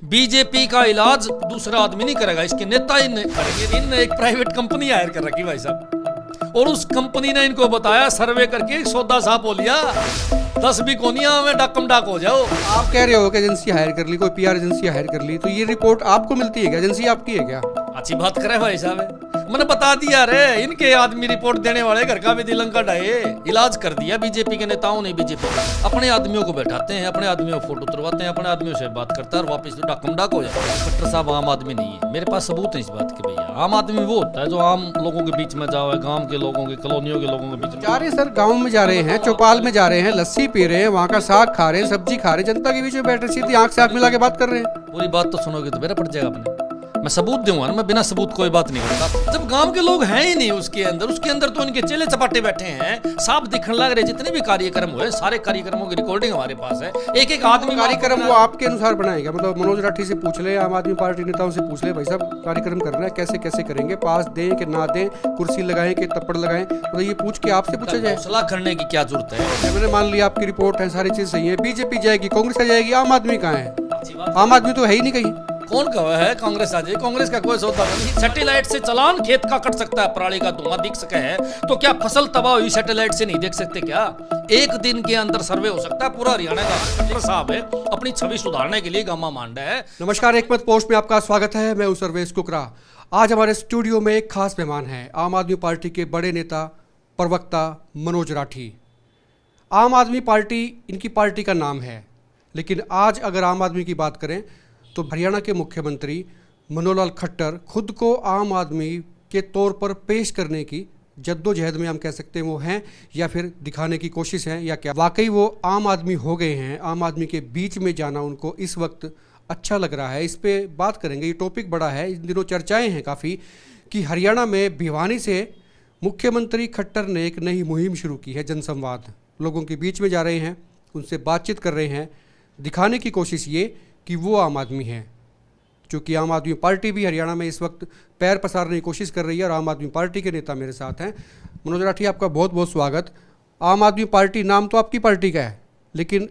BJP का इलाज दूसरा आदमी नहीं करेगा, इसके नेता ही करेंगे। इनने एक प्राइवेट कंपनी हायर कर रखी भाई साहब, और उस कंपनी ने इनको बताया सर्वे करके सौदा साफ हो लिया, 10 भी कोनिया में डाकम डाक हो जाओ। आप कह रहे हो कि एजेंसी हायर कर ली, कोई पीआर एजेंसी हायर कर ली, तो ये रिपोर्ट आपको मिलती है क्या? एजेंसी आपकी है क्या? अच्छी बात करे भाई साहब, मैंने बता दिया रे, इनके आदमी रिपोर्ट देने वाले घर का भी दिलंका ढाए, इलाज कर दिया बीजेपी के नेताओं ने। बीजेपी अपने आदमियों को बैठाते हैं, अपने आदमियों को फोटो उतरवाते हैं, अपने आदमियों से बात करता है और वापस डाकम डाक हो जाता है। खट्टर साहब आम आदमी नहीं है, मेरे पास सबूत है इस बात के भैया। आम आदमी वो होता है जो आम लोगों के बीच में जाओ, गांव के लोगों के, कॉलोनियों के लोगों के बीच में जा रहे हैं सर, गाँव में जा रहे हैं, चौपाल में जा रहे हैं, लस्सी पी रहे हैं, वहाँ का साग खा रहे हैं, सब्जी खा रहे हैं, जनता के बीच में बैठ रहे, सीधी आंख से आंख मिला के बात कर रहे हैं। पूरी बात तो सुनोगे तो मेरा पड़ जाएगा अपने, मैं सबूत दूंगा ना, मैं बिना सबूत कोई बात नहीं करता। जब गांव के लोग हैं ही नहीं उसके अंदर तो इनके चेले चपाटे बैठे हैं, साफ दिखने लग रहे। जितने भी कार्यक्रम हुए सारे कार्यक्रमों की रिकॉर्डिंग हमारे पास है। एक एक आदमी कार्यक्रम वो आपके अनुसार बनाएगा, मतलब मनोज राठी से पूछ ले, आम आदमी पार्टी नेताओं से पूछ ले, भाई साहब कार्यक्रम करना है, कैसे कैसे करेंगे, पास दें कि ना दें, कुर्सी लगाएं कि तप्पड़ लगाएं, मतलब ये पूछ के आपसे पूछा जाए। सलाह करने की क्या जरूरत है? मैंने मान लिया आपकी रिपोर्ट है, सारी चीज सही है, बीजेपी जाएगी, कांग्रेस जाएगी, आम आदमी कहाँ है? आम आदमी तो है ही नहीं कहीं। कौन कहा है कांग्रेस आ जाए? कांग्रेस का कोई सौदा नहीं। सैटेलाइट से चलान खेत का कट सकता है, पराली का धुआं दिख सके है, तो क्या फसल तबाह हुई सैटेलाइट से नहीं देख सकते क्या? एक दिन के अंदर सर्वे हो सकता है पूरा हरियाणा का। साहब है अपनी छवि सुधारने के लिए गामा मांडा है। नमस्कार, एक मत पोस्ट में आपका स्वागत है। मैं हूं सर्वेश कुकरा। आज हमारे स्टूडियो में एक खास मेहमान है, आम आदमी पार्टी के बड़े नेता प्रवक्ता मनोज राठी। आम आदमी पार्टी इनकी पार्टी का नाम है, लेकिन आज अगर आम आदमी की बात करें तो हरियाणा के मुख्यमंत्री मनोहर लाल खट्टर खुद को आम आदमी के तौर पर पेश करने की जद्दोजहद में हम कह सकते हैं वो हैं, या फिर दिखाने की कोशिश है, या क्या वाकई वो आम आदमी हो गए हैं? आम आदमी के बीच में जाना उनको इस वक्त अच्छा लग रहा है? इस पे बात करेंगे। ये टॉपिक बड़ा है, इन दिनों चर्चाएं हैं काफ़ी कि हरियाणा में भिवानी से मुख्यमंत्री खट्टर ने एक नई मुहिम शुरू की है, जनसंवाद। लोगों के बीच में जा रहे हैं, उनसे बातचीत कर रहे हैं, दिखाने की कोशिश ये कि वो आम आदमी हैं। चूँकि आम आदमी पार्टी भी हरियाणा में इस वक्त पैर पसारने की कोशिश कर रही है और आम आदमी पार्टी के नेता मेरे साथ हैं। मनोज राठी, आपका बहुत बहुत स्वागत। आम आदमी पार्टी नाम तो आपकी पार्टी का है, लेकिन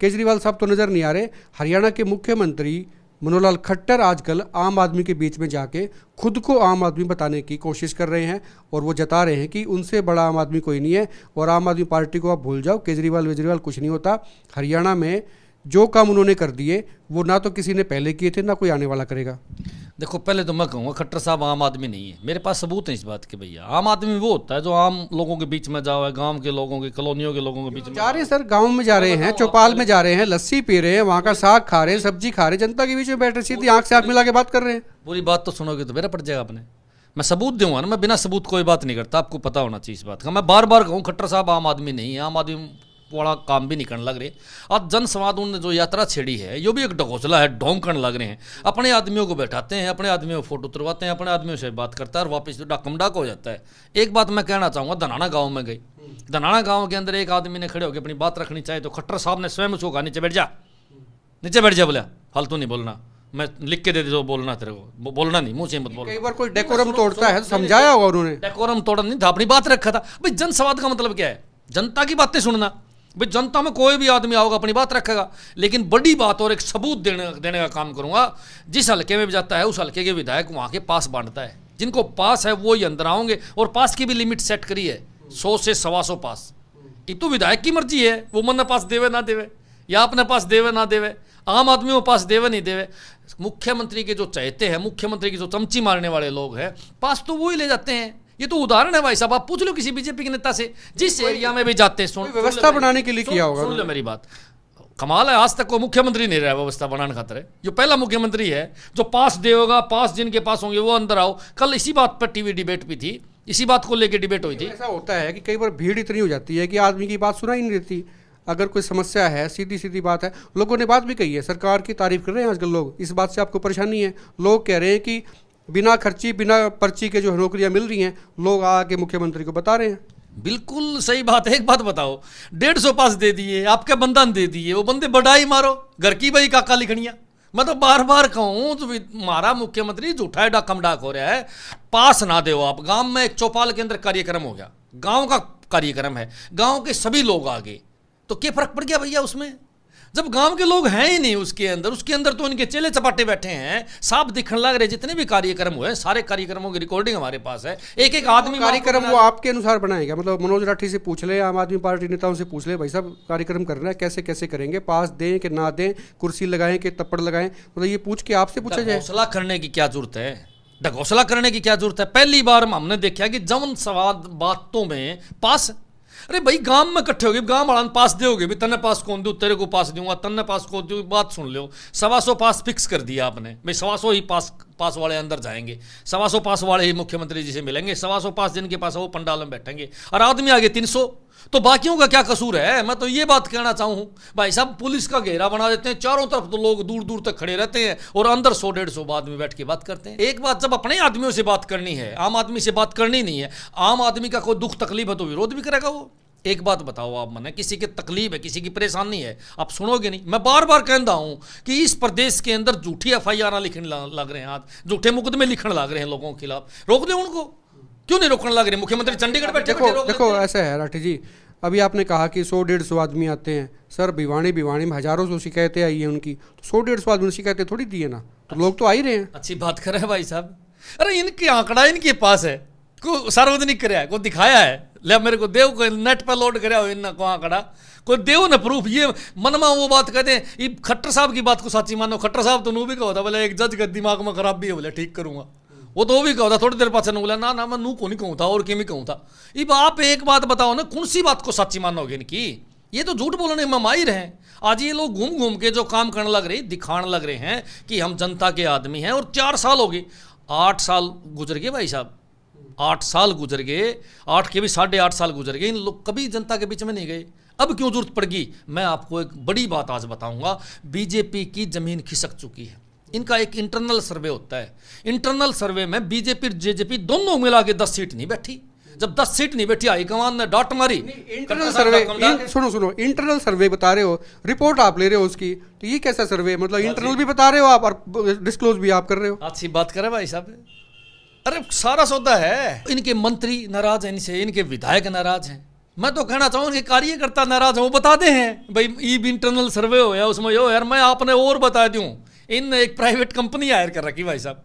केजरीवाल साहब तो नज़र नहीं आ रहे। हरियाणा के मुख्यमंत्री मनोहर लाल खट्टर आजकल आम आदमी के बीच में जाके खुद को आम आदमी बताने की कोशिश कर रहे हैं, और वो जता रहे हैं कि उनसे बड़ा आम आदमी कोई नहीं है, और आम आदमी पार्टी को आप भूल जाओ, केजरीवाल कुछ नहीं होता। हरियाणा में जो काम उन्होंने कर दिए वो ना तो किसी ने पहले किए थे, ना कोई आने वाला करेगा। देखो, पहले तो मैं कहूँगा खट्टर साहब आम आदमी नहीं है, मेरे पास सबूत है इस बात के भैया। आम आदमी वो होता है जो आम लोगों के बीच में जाओ, गांव के लोगों के, कॉलोनियों के लोगों के बीच में जा रहे हैं सर, गाँव में जा रहे हैं, चौपाल में जा रहे हैं, लस्सी पी रहे हैं, वहाँ का साग खा रहे हैं, सब्जी खा रहे हैं, जनता के बीच में बैठ रहे, सीधी आंख से आंख मिला के बात कर रहे हैं। पूरी बात तो सुनोगे तो मेरा पड़ जाएगा अपने, मैं सबूत दूंगा ना, मैं बिना सबूत कोई बात नहीं करता। आपको पता होना चाहिए इस बात का। मैं बार बार कहूँ खट्टर साहब आम आदमी नहीं है, आम आदमी वाला काम भी नहीं करने लग रहे। और जनसंवाद उन्होंने जो यात्रा छेड़ी है, ये भी एक ढकोसला है, ढोंग करने लग रहे हैं। अपने आदमियों को बैठाते हैं, अपने आदमियों को फोटो उतरवाते हैं, अपने आदमियों से बात करता है और वापस तो डाकम डाक हो जाता है। एक बात मैं कहना चाहूँगा, धनाना गाँव में गई, धनाना गाँव के अंदर एक आदमी ने खड़े होकर अपनी बात रखनी चाहिए तो खट्टर साहब ने स्वयं उसको कहा नीचे बैठ जा, नीचे बैठ जा, बोला फालतू नहीं बोलना, मैं लिख के दे दे जो बोलना तेरे को, बोलना नहीं, मुंह से मत बोल। कई बार कोई डेकोरम तोड़ता है, समझाया होगा उन्होंने। डेकोरम तोड़ा नहीं था, अपनी बात रखा था। भाई जनसंवाद का मतलब क्या है? जनता की बातें सुनना। भाई जनता में कोई भी आदमी आओगा अपनी बात रखेगा, लेकिन बड़ी बात और एक सबूत देने का काम करूंगा। जिस हल्के में भी जाता है उस हल्के के विधायक वहाँ के पास बांटता है, जिनको पास है वो ही अंदर आओगे, और पास की भी लिमिट सेट करी है 100 से 125 पास। ये तो विधायक की मर्जी है, वो मन पास देवे ना देवे, या अपने पास देवे ना देवे, आम आदमियों के पास देवे नहीं देवे। मुख्यमंत्री के जो चाहते हैं, मुख्यमंत्री की जो चमची मारने वाले लोग हैं, पास तो वो ही ले जाते हैं। ये तो उदाहरण है भाई साहब, आप पूछ लो किसी बीजेपी के नेता से, जिस एरिया में भी जाते हैं। व्यवस्था बनाने के लिए किया होगा। सुन लो मेरी बात, कमाल है, आज तक कोई मुख्यमंत्री नहीं रहा व्यवस्था बनाने खातर है। जो पहला मुख्यमंत्री है जो पास देगा, पास जिनके पास होंगे वो अंदर आओ। कल इसी बात पर टीवी डिबेट भी थी, इसी बात को लेकर डिबेट हुई थी। ऐसा होता है कि कई बार भीड़ इतनी हो जाती है कि आदमी की बात सुना ही नहीं देती। अगर कोई समस्या है, सीधी सीधी बात है, लोगों ने बात भी कही है, सरकार की तारीफ कर रहे हैं आजकल लोग, इस बात से आपको परेशानी है। लोग कह रहे हैं कि बिना खर्ची बिना पर्ची के जो नौकरियां मिल रही हैं, लोग आके मुख्यमंत्री को बता रहे हैं। बिल्कुल सही बात है। एक बात बताओ, 150 पास दे दिए, आपके बंधन दे दिए, वो बंदे बढ़ाई मारो, घर की भाई काका लिखनिया। मैं तो बार बार कहूँ तो हमारा मुख्यमंत्री झूठा है, डाकम डाक हो रहा है। पास ना दो आप। गांव में एक चौपाल के अंदर कार्यक्रम हो गया, गांव का कार्यक्रम है, गांव के सभी लोग आ गए, तो क्या फर्क पड़ गया भैया उसमें? जब गांव के लोग हैं ही नहीं उसके अंदर तो इनके चेले चपाटे बैठे हैं, साफ दिखने लग रहे। जितने भी कार्यक्रम हुए सारे कार्यक्रमों की रिकॉर्डिंग हमारे पास है। एक एक आदमी कार्यक्रम वो आपके अनुसार बनाएगा, मतलब मनोज राठी से पूछ ले, आम आदमी पार्टी नेताओं से पूछ ले, भाई साहब कार्यक्रम करना है कैसे कैसे करेंगे, पास दें कि ना दें, कुर्सी लगाएं कि तप्पड़ लगाएं, मतलब ये पूछ के आपसे पूछा जाए। ढकोसला करने की क्या जरूरत है, ढकोसला करने की क्या जरूरत है। पहली बार हमने देखा कि जमन सवाद बातों में पास, अरे भाई गांव में इकट्ठे हो गए, गांव वाला पास दोगे भी, तन्ने पास कौन दूं, तेरे को पास दूंगा, तन्ने पास कौन दूं, बात सुन लो। 125 पास फिक्स कर दिया आपने भाई, 125 ही पास वाले अंदर जाएंगे, 125 पास वाले ही मुख्यमंत्री जी से मिलेंगे, 125 पास जिनके पास है वो पंडाल में बैठेंगे, और आदमी आगे 300, तो बाकियों का क्या कसूर है। मैं तो ये बात कहना चाहूँ भाई साहब, पुलिस का घेरा बना देते हैं, चारों तरफ तो लोग दूर दूर तक खड़े रहते हैं और अंदर 100-150 आदमी बैठ के बात करते हैं। एक बात जब अपने आदमियों से बात करनी है, आम आदमी से बात करनी नहीं है, आम आदमी का कोई दुख तकलीफ है तो विरोध भी करेगा वो। एक बात बताओ आप, मैंने किसी की तकलीफ है, किसी की परेशानी है, आप सुनोगे नहीं। मैं बार बार कहता हूं कि इस प्रदेश के अंदर झूठी FIR लिखने लग रहे हैं, आज झूठे मुकदमे लिखने लग रहे हैं लोगों के खिलाफ, रोक दे उनको। क्यों नहीं रोकने लग रहे? मुख्यमंत्री चंडीगढ़ बैठे देखो ऐसा है राठी जी, अभी आपने कहा कि 100-150 आदमी आते हैं सर, भिवानी में हजारों सौ शिकायतें आई हैं उनकी, तो 100-150 आदमी शिकायतें थोड़ी दी है ना, तो लोग तो आ ही रहे हैं। अच्छी बात कर रहे हैं भाई साहब। अरे इनके आंकड़ा इनके पास है, को सार्वजनिक कराया है, को दिखाया है, ले मेरे को देव को नेट पर लोड कराया हो इन को आंकड़ा, कोई देव न प्रूफ। ये मनमा वो बात कहते हैं, ये खट्टर साहब की बात को सच्ची मानो, खट्टर साहब तो नू भी कहो था बोले एक जज का दिमाग में खराबी है, बोले ठीक करूंगा, वो तो वो भी कहो था थोड़ी देर पास बोला ना मैं नू को नहीं कहूँ था और क्यों भी कहूँ था। अब आप एक बात बताओ ना, कौन सी बात को सच्ची मानोगे इनकी? ये तो झूठ बोलने में माहिर हैं। आज ये लोग घूम घूम के जो काम करने लग रहे, दिखाने लग रहे हैं कि हम जनता के आदमी हैं, और 4 साल हो गए, 8 साल गुजर गए भाई साहब, 8 साल गुजर गए, 8 के भी 8.5 साल गुजर गए, इन लोग कभी जनता के बीच में नहीं गए। अब क्यों जरूरत पड़ गई? मैं आपको एक बड़ी बात आज बताऊंगा, बीजेपी की जमीन खिसक चुकी है। इनका एक इंटरनल सर्वे होता है, इंटरनल सर्वे में बीजेपी जेजेपी दोनों मिला के 10 सीट नहीं बैठी। जब 10 सीट नहीं बैठी, हाईकमान ने डांट मारी। इंटरनल सर्वे सुनो इंटरनल सर्वे बता रहे हो, रिपोर्ट आप ले रहे हो उसकी, तो ये कैसा सर्वे? मतलब इंटरनल भी बता रहे हो आप और डिस्क्लोज भी आप कर रहे हो। अच्छी बात करे भाई साहब, अरे सारा सौदा है। इनके मंत्री नाराज हैं इनसे, इनके विधायक नाराज हैं, मैं तो कहना चाहूँ इनके कार्यकर्ता नाराज हैं, वो बताते हैं भाई ईब इंटरनल सर्वे हो या उसमें यो यार, मैं आपने और बता दूं, इन एक प्राइवेट कंपनी हायर कर रखी भाई साहब,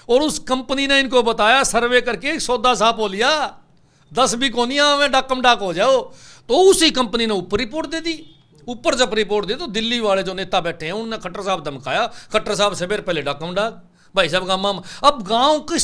और उस कंपनी ने इनको बताया सर्वे करके एक सौदा साफ हो लिया, 10 भी कोनिया में डाकम डाक हो जाओ। तो उसी कंपनी ने ऊपर रिपोर्ट दे दी। ऊपर जब रिपोर्ट दी तो दिल्ली वाले जो नेता बैठे हैं उन्होंने खट्टर साहब धमकाया, खट्टर साहब से पहले डाकम डाक भाई साहब गाँव में। अब गांव की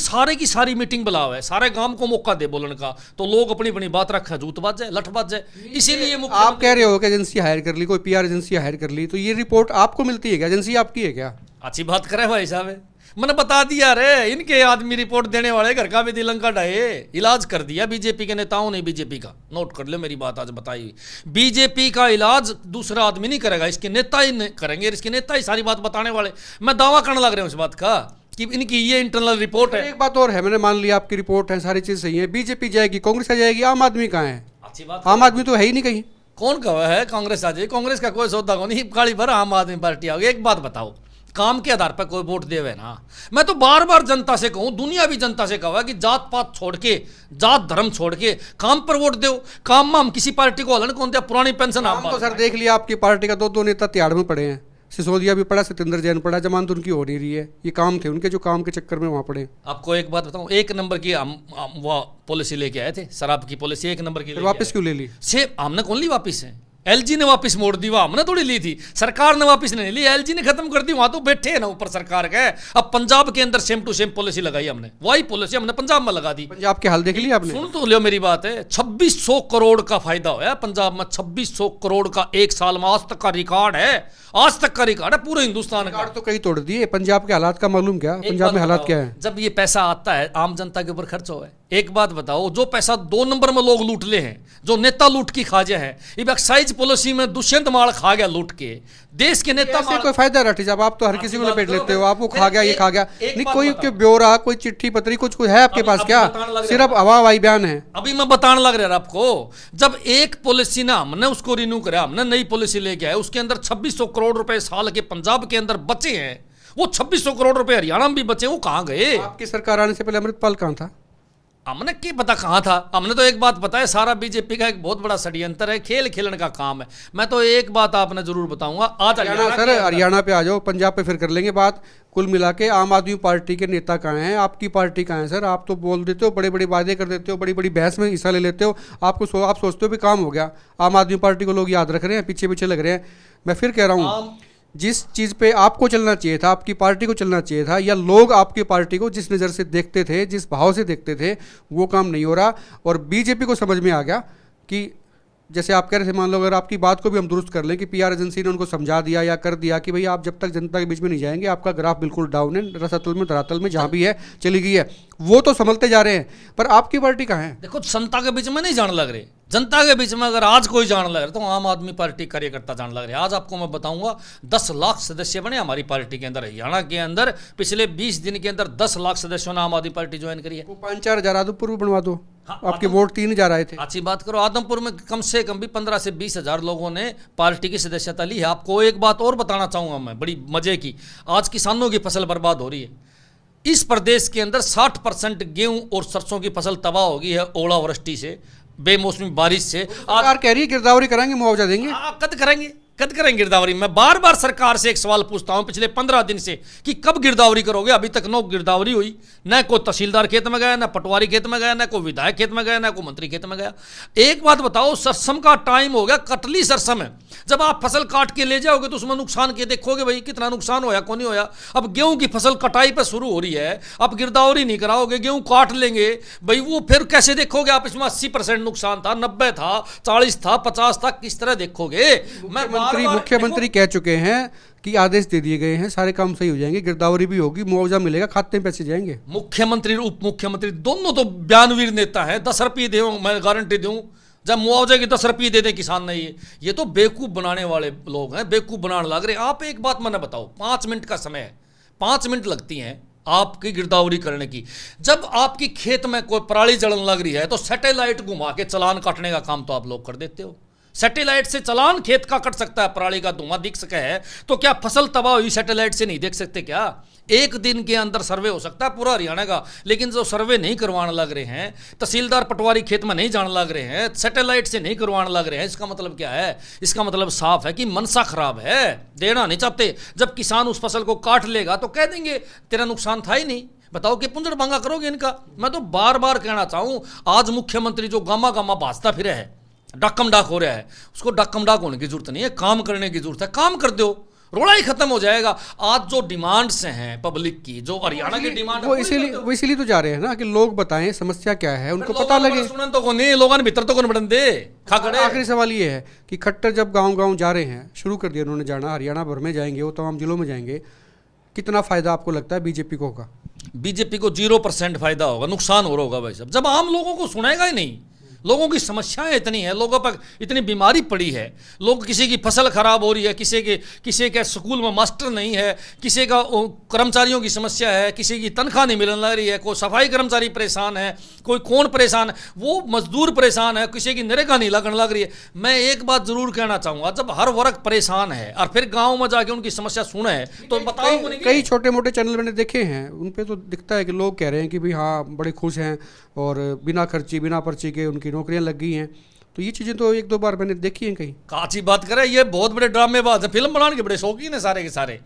सारी मीटिंग बुलाओ है, सारे गांव को मौका दे बोलने का, तो लोग अपनी अपनी बात रखा, जूत बाज जाए, लठ बाज जाए। इसीलिए आप कह रहे हो कि एजेंसी हायर कर ली, कोई PR एजेंसी हायर कर ली, तो ये रिपोर्ट आपको मिलती है क्या? एजेंसी आपकी है क्या? अच्छी बात करे भाई साहब, मैंने बता दिया रे, इनके आदमी रिपोर्ट देने वाले घर का भी दिलंका ढाए, इलाज कर दिया बीजेपी के नेताओं ने। बीजेपी का नोट कर लो मेरी बात आज बताई, बीजेपी का इलाज दूसरा आदमी नहीं करेगा, इसके नेता ही करेंगे, इसके नेता ही सारी बात बताने वाले। मैं दावा करने लग रहा हूँ इस बात का कि इनकी ये इंटरनल रिपोर्ट है। एक बात और है, मैंने मान लिया आपकी रिपोर्ट है, सारी चीज सही है, बीजेपी जाएगी, कांग्रेस आ जाएगी, आम आदमी कहाँ है? अच्छी बात, आम आदमी तो है ही नहीं कहीं। कौन कहा है कांग्रेस आ जाए? कांग्रेस का कोई सौदा को नहीं, काली भर आम आदमी पार्टी आ गई। एक बात बताओ, काम के आधार पर कोई वोट देवे ना। मैं तो बार बार जनता से कहूं, दुनिया भी जनता से कहा कि जात पात छोड़ के, जात धर्म छोड़ के काम पर वोट दो। काम में हम किसी पार्टी को हलन कौन दिया, पुरानी पेंशन आप तो सर देख लिया आपकी पार्टी का 2 नेता तिहाड़ में पड़े हैं, सिसोदिया भी पड़ा, सत्येंद्र जैन पड़ा, जमानत उनकी हो नहीं रही है। ये काम थे उनके, जो काम के चक्कर में वहां पड़े। आपको एक बात बताऊं, 1 नंबर की हम वो पॉलिसी लेके आए थे, शराब की पॉलिसी 1 नंबर की, वापस क्यों ले ली? से हमने कौन ली वापस है? LG ने वापस मोड़ दी, वह हमने थोड़ी ली थी, सरकार ने वापस नहीं ली, LG ने खत्म कर दी। वहां तो बैठे हैं ना ऊपर सरकार के। अब पंजाब के अंदर सेम टू सेम पॉलिसी लगाई हमने, वही पॉलिसी हमने पंजाब में लगा दी। पंजाब के हाल देख लिया आपने? सुन तो लियो मेरी बात है, 2600 करोड़ का फायदा होया पंजाब में, 2600 करोड़ का एक साल में, आज तक का रिकॉर्ड है, आज तक का रिकॉर्ड है पूरे हिंदुस्तान का। तो कहीं तोड़ दिए। पंजाब के हालात का मालूम क्या? पंजाब में हालात क्या है? जब ये पैसा आता है आम जनता के ऊपर खर्च हुआ है। एक बात बताओ, जो पैसा 2 नंबर में लोग लूट ले हैं, जो नेता लूट की खा जाए हैं, ये एक्साइज पॉलिसी में दुष्यंत माल खा गया लूट के, देश के नेता माल। कोई फायदा राठी साहब, आप तो हर किसी को लपेट लेते हो, आप वो खा गया ये खा गया, नहीं कोई ब्यौरा, कोई चिट्ठी पत्री कुछ है आपके पास क्या? सिर्फ हवाई बयान है। अभी मैं बताने लग रहा आपको, जब एक पॉलिसी ना हमने उसको रिन्यू करा, हमने नई पॉलिसी लेके आए, उसके अंदर 2600 करोड़ रुपए साल के पंजाब के अंदर बचे हैं, वो 2600 करोड़ रुपए हरियाणा में भी बचे, वो कहाँ गए? आपकी सरकार आने से पहले अमृतपाल कहाँ था? हमने क्या पता कहाँ था। हमने तो एक बात पता है, सारा बीजेपी का एक बहुत बड़ा षड्यंत्र है, खेल खेलने का काम है। मैं तो एक बात आपने जरूर बताऊंगा। आज सर हरियाणा पे आ जाओ, पंजाब पे फिर कर लेंगे बात। कुल मिला के आम आदमी पार्टी के नेता कहाँ हैं, आपकी पार्टी कहाँ है? सर आप तो बोल देते हो, बड़े बड़े वादे कर देते हो, बड़ी बड़ी बहस में हिस्सा ले लेते हो। आप सोचते हो भी काम हो गया, आम आदमी पार्टी को लोग याद रख रहे हैं, पीछे पीछे लग रहे हैं। मैं फिर कह रहा हूँ, जिस चीज़ पे आपको चलना चाहिए था, आपकी पार्टी को चलना चाहिए था, या लोग आपकी पार्टी को जिस नज़र से देखते थे, जिस भाव से देखते थे, वो काम नहीं हो रहा। और बीजेपी को समझ में आ गया कि जैसे आप कह रहे थे, मान लो अगर आपकी बात को भी हम दुरुस्त कर लें कि पीआर एजेंसी ने उनको समझा दिया या कर दिया कि भाई आप जब तक जनता के बीच में नहीं जाएंगे आपका ग्राफ बिल्कुल डाउन है, रसातल में धरातल में जहाँ भी है चली गई है, वो तो संभलते जा रहे हैं। पर आपकी पार्टी कहाँ है? देखो, जनता के बीच में नहीं जाने लग रहे। जनता के बीच में अगर आज कोई जाने लग रहा तो आम आदमी पार्टी कार्यकर्ता जाने लग रहे। आज आपको मैं बताऊंगा 10 लाख सदस्य बने हमारी पार्टी के अंदर। हरियाणा के अंदर पिछले 20 दिन के अंदर 10 लाख सदस्यों ने आम आदमी पार्टी ज्वाइन करी है। 5-4 हज़ार आदमपुर भी बनवा दो। हाँ, आपके वोट 3,000 आए थे। अच्छी बात करो, आदमपुर में कम से कम भी 15 से 20 हज़ार लोगों ने पार्टी की सदस्यता ली है। आपको एक बात और बताना चाहूँगा मैं, बड़ी मजे की। आज किसानों की फसल बर्बाद हो रही है। इस प्रदेश के अंदर 60% गेहूं और सरसों की फसल तबाह हो गई है ओलावृष्टि से, बेमौसमी बारिश से। सरकार कह रही है गिरदावरी कराएंगे, मुआवजा देंगे। कद करेंगे गिरदावरी। मैं बार बार सरकार से एक सवाल पूछता हूं पिछले 15 दिन से कि कब गिरदावरी करोगे। अभी तक नो गिरदावरी हुई। न कोई तहसीलदार खेत में गया, न पटवारी खेत में गया, न कोई विधायक खेत में गया, न कोई मंत्री खेत में गया। एक बात बताओ, सरसम का टाइम हो गया, कटली सरसम है। जब आप फसल काट के ले जाओगे तो उसमें नुकसान के देखोगे भाई कितना नुकसान होया कौन नहीं होया। अब गेहूं की फसल कटाई पर शुरू हो रही है, अब गिरदावरी नहीं कराओगे, गेहूं काट लेंगे भाई, वो फिर कैसे देखोगे आप? इसमें 80% नुकसान था, 90 था, 40 था, 50 था, किस तरह देखोगे? मुख्यमंत्री कह चुके हैं कि आदेश दे दिए गए हैं, सारे काम सही हो जाएंगे, गिरदावरी भी होगी, मुआवजा मिलेगा, खाते में पैसे जाएंगे। मुख्यमंत्री उप मुख्यमंत्री दोनों तो बयानवीर नेता है। 10 रुपये दे, मैं गारंटी दूं, जब मुआवजे के 10 रुपये दे दें किसान ने, ये तो बेवकूफ़ बनाने वाले लोग हैं, बेवकूफ़ बनाने लग रहे। आप एक बात मैंने बताओ, 5 मिनट का समय है, 5 मिनट लगती हैं आपकी गिरदावरी करने की। जब आपकी खेत में कोई पराली जलन लग रही है तो सैटेलाइट घुमा के चालान काटने का काम तो आप लोग कर देते हो। सैटेलाइट से चालान खेत का कट सकता है, पराली का धुआं दिख सके है तो क्या फसल तबाह हुई सैटेलाइट से नहीं देख सकते क्या? एक दिन के अंदर सर्वे हो सकता है पूरा हरियाणा का, लेकिन जो सर्वे नहीं करवाने लग रहे हैं, तहसीलदार पटवारी खेत में नहीं जाने लग रहे हैं, सैटेलाइट से नहीं करवाने लग रहे हैं, इसका मतलब क्या है? इसका मतलब साफ है कि मनसा खराब है, देना नहीं चाहते। जब किसान उस फसल को काट लेगा तो कह देंगे तेरा नुकसान था ही नहीं। बताओ कि पुंजड़ भांगा करोगे इनका? मैं तो बार बार कहना चाहूँ, आज मुख्यमंत्री जो गामा गामा भाजता फिर है, डाकम डाक हो रहा है, उसको डाकम डाक होने की जरूरत नहीं है, काम करने की जरूरत है। काम कर दो, रोड़ा ही खत्म हो जाएगा। आज जो डिमांड्स हैं पब्लिक की, जो हरियाणा की डिमांड, वो इसीलिए तो जा रहे हैं ना कि लोग बताएं समस्या क्या है, उनको पता लगे। सुनन तो नहीं, लोगों ने भीतर तो कौन बढ़न दे खाकड़े। आखिरी सवाल ये है कि खट्टर जब गांव-गांव जा रहे हैं, शुरू कर दिया उन्होंने जाना, हरियाणा भर में जाएंगे, वो तमाम जिलों में जाएंगे, कितना फायदा आपको लगता है बीजेपी को होगा? बीजेपी को 0% फायदा होगा, नुकसान हो रहा होगा भाई साहब। जब आम लोगों को सुनेगा ही नहीं, लोगों की समस्याएं इतनी है, लोगों पर इतनी बीमारी पड़ी है, लोग, किसी की फसल खराब हो रही है, किसी के स्कूल में मास्टर नहीं है, किसी का कर्मचारियों की समस्या है, किसी की तनख्वाह नहीं मिलने लग रही है, कोई सफाई कर्मचारी परेशान है, कोई कौन परेशान है, वो मजदूर परेशान है, किसी की नरेगा नहीं लगने लग रही है। मैं एक बात जरूर कहना चाहूँगा, जब हर वर्ग परेशान है और फिर गाँव में जाके उनकी समस्या सुने तो बताओ। कई छोटे मोटे चैनल मैंने देखे हैं, उन पर तो दिखता है कि लोग कह रहे हैं कि भाई हाँ बड़े खुश हैं और बिना खर्ची बिना पर्ची के उनकी नौकरियां लग गई हैं। तो ये चीज़ें तो 1-2 बार मैंने देखी हैं कहीं। काची बात करें, ये बहुत बड़े ड्रामेबाज है, फिल्म बनाने के बड़े शौकीन है सारे के सारे।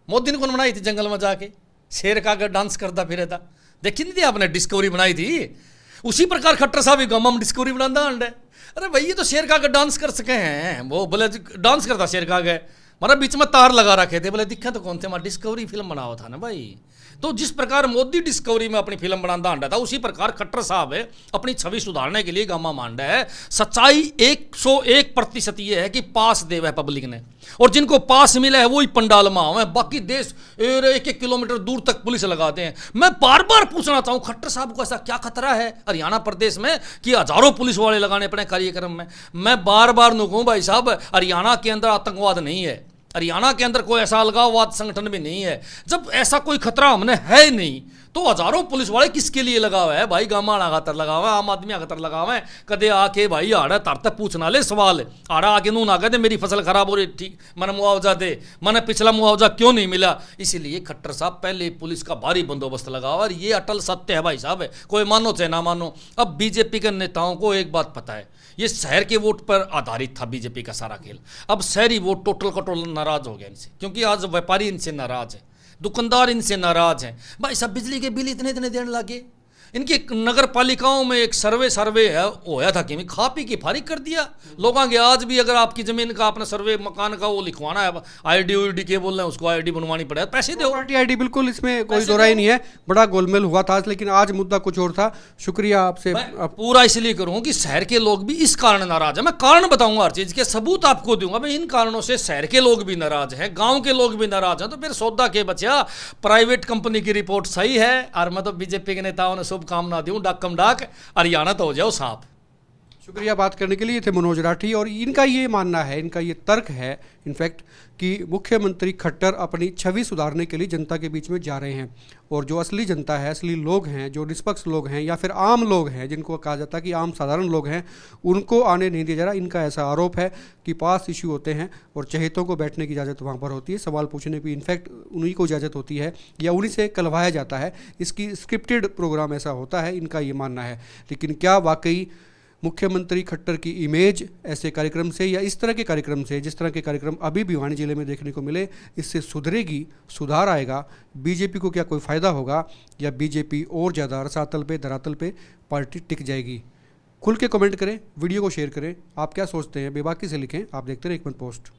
मोदी ने कौन बनाई थी जंगल में जाके, शेर का डांस करता फिर था, देखी नहीं थी आपने? डिस्कवरी बनाई थी। उसी प्रकार खट्टर साहब गम डिस्कवरी बनाता अंडे। अरे भाई ये तो शेर का डांस कर सके हैं, वो बोले डांस करता शेर का गए, मतलब बीच में तार लगा रखे थे, बोले दिखा तो कौन थे, मैं डिस्कवरी फिल्म बनावा था ना भाई। तो जिस प्रकार मोदी डिस्कवरी में अपनी फिल्म बनाता अंडा था, उसी प्रकार खट्टर साहब है अपनी छवि सुधारने के लिए गामा मांडा है। सच्चाई 101% ये है कि पास देव है पब्लिक ने, और जिनको पास मिला है वही पंडाल में है, बाकी देश 1-1 किलोमीटर दूर तक पुलिस लगाते हैं। मैं बार बार पूछना चाहूँ, खट्टर साहब को ऐसा क्या खतरा है हरियाणा प्रदेश में कि हजारों पुलिस वाले लगाने पड़े कार्यक्रम में? मैं बार बार कहूँ भाई साहब, हरियाणा के अंदर आतंकवाद नहीं है, हरियाणा के अंदर कोई ऐसा अलगाववाद संगठन भी नहीं है। जब ऐसा कोई खतरा हमने है ही नहीं तो हजारों पुलिस वाले किसके लिए लगा हुआ है भाई? गामा खातर लगा हुआ है, आम आदमी खातर लगा हुआ है। कदे आके भाई आड़ा तरते पूछना ले सवाल, आड़ा आके नू ना कहते मेरी फसल खराब हो रही, ठीक मैंने मुआवजा दे, मैंने पिछला मुआवजा क्यों नहीं मिला। इसीलिए खट्टर साहब पहले पुलिस का भारी बंदोबस्त लगा हुआ और ये अटल सत्य है भाई साहब, कोई मानो चाहे ना मानो। अब बीजेपी के नेताओं को एक बात पता है, ये शहर के वोट पर आधारित था बीजेपी का सारा खेल। अब शहरी वोट टोटल का टोटल नाराज हो गया इनसे, क्योंकि आज व्यापारी इनसे नाराज है, दुकानदार इनसे नाराज हैं। भाई सब बिजली के बिल इतने इतने देने लगे। इनकी नगर पालिकाओं में एक सर्वे है होया था कि खा पी के फारिग कर दिया लोगों के। आज भी अगर आपकी जमीन का अपना सर्वे मकान का वो लिखवाना है, आईडी उईडी के बोल रहे हैं, उसको आईडी बनवानी पड़ेगा, पैसे दो। आईडी बिल्कुल, इसमें कोई दो राय नहीं है। बड़ा गोलमेल हुआ था, लेकिन आज मुद्दा कुछ और था। शुक्रिया आपसे। पूरा इसलिए करूँ कि शहर के लोग भी इस कारण नाराज है। मैं कारण बताऊंगा हर चीज के, सबूत आपको दूंगा। मैं इन कारणों से शहर के लोग भी नाराज हैं, गाँव के लोग भी नाराज हैं। तो फिर सौदा के बचा, प्राइवेट कंपनी की रिपोर्ट सही है और मैं तो बीजेपी के नेताओं ने शुभकामना दूं, डाकम डाक हरियाणा तो हो जाओ साहब। शुक्रिया बात करने के लिए। थे मनोज राठी और इनका ये मानना है, इनका ये तर्क है इनफैक्ट कि मुख्यमंत्री खट्टर अपनी छवि सुधारने के लिए जनता के बीच में जा रहे हैं और जो असली जनता है, असली लोग हैं, जो निष्पक्ष लोग हैं या फिर आम लोग हैं, जिनको कहा जाता है कि आम साधारण लोग हैं, उनको आने नहीं दिया जा रहा। इनका ऐसा आरोप है कि पास इश्यू होते हैं और चहेतों को बैठने की इजाज़त वहाँ पर होती है, सवाल पूछने की इनफैक्ट उन्हीं को इजाज़त होती है या उन्हीं से कलवाया जाता है। इसकी स्क्रिप्टेड प्रोग्राम ऐसा होता है, इनका ये मानना है। लेकिन क्या वाकई मुख्यमंत्री खट्टर की इमेज ऐसे कार्यक्रम से या इस तरह के कार्यक्रम से, जिस तरह के कार्यक्रम अभी भिवानी जिले में देखने को मिले, इससे सुधरेगी, सुधार आएगा? बीजेपी को क्या कोई फ़ायदा होगा या बीजेपी और ज़्यादा रसातल पे धरातल पे पार्टी टिक जाएगी? खुल के कमेंट करें, वीडियो को शेयर करें। आप क्या सोचते हैं बेबाकी से लिखें। आप देखते रहे एक मिनट पोस्ट।